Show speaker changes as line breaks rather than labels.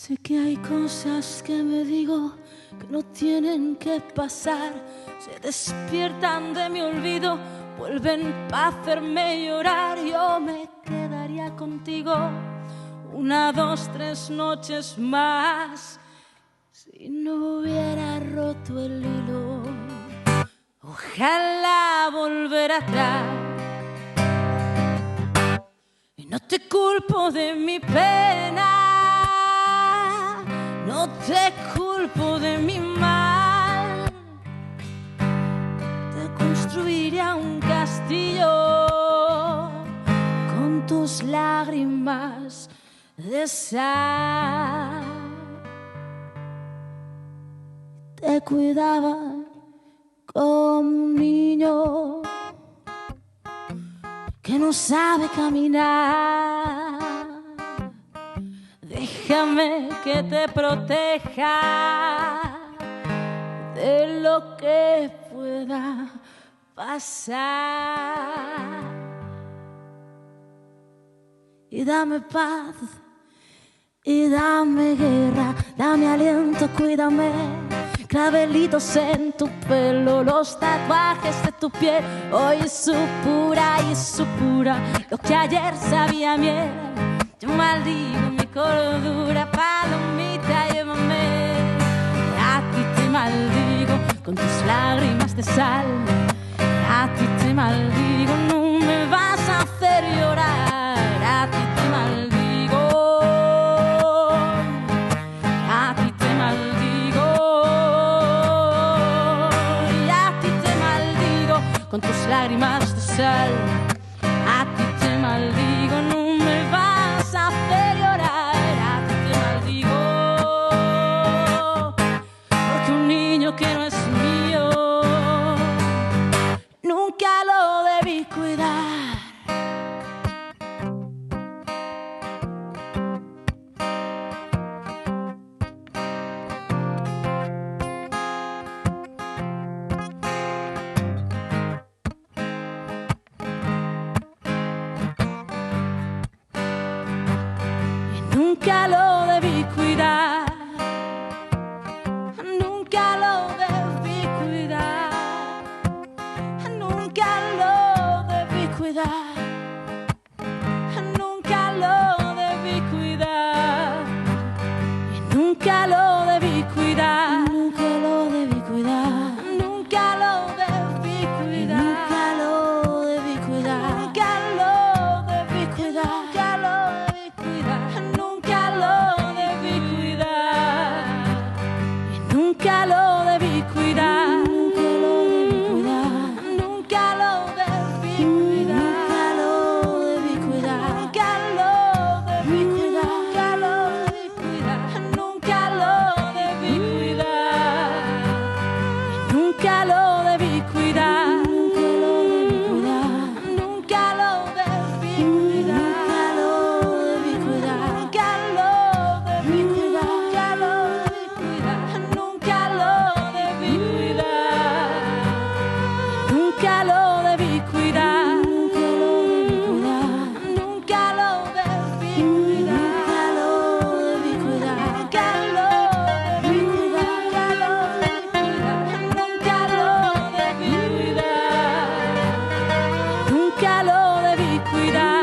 Sé que hay cosas que me digo que no tienen que pasar. Se despiertan de mi olvido, vuelven para hacerme llorar. Yo me quedaría contigo 1, 2, 3 noches más si no hubiera roto el hilo. Ojalá volver atrás. Y no te culpo de mi pena, no te culpo de mi mal. Te construiría un castillo con tus lágrimas de sal. Te cuidaba como un niño que no sabe caminar. Déjame que te proteja de lo que pueda pasar. Y dame paz, y dame guerra, dame aliento, cuídame. Clavelitos en tu pelo, los tatuajes de tu piel. Hoy es su pura y su pura, lo que ayer sabía miel. Yo maldigo mi cordura, palomita, llévame. A ti te maldigo con tus lágrimas de sal. A ti te maldigo, no me vas a hacer llorar. A ti te maldigo, a ti te maldigo, y a ti te maldigo con tus lágrimas de sal. A ti te maldigo, no me vas a hacer llorar. A ti te maldigo, porque un niño que no es mío nunca lo debí cuidar. Nunca lo debí cuidar, nunca lo debí cuidar, nunca lo debí cuidar, nunca lo debí cuidar, y nunca lo debí cuidar, nunca lo debí cuidar, nunca lo debí cuidar, nunca lo debí cuidar, nunca lo debí cuidar, nunca lo debí cuidar. Nunca lo debí cuidar, nunca lo debí cuidar, nunca lo debí cuidar, nunca lo debí cuidar, nunca lo debí cuidar, nunca lo debí cuidar, nunca lo debí cuidar, nunca lo debí cuidar, nunca lo debí cuidar, nunca lo debí cuidar, nunca lo debí cuidar.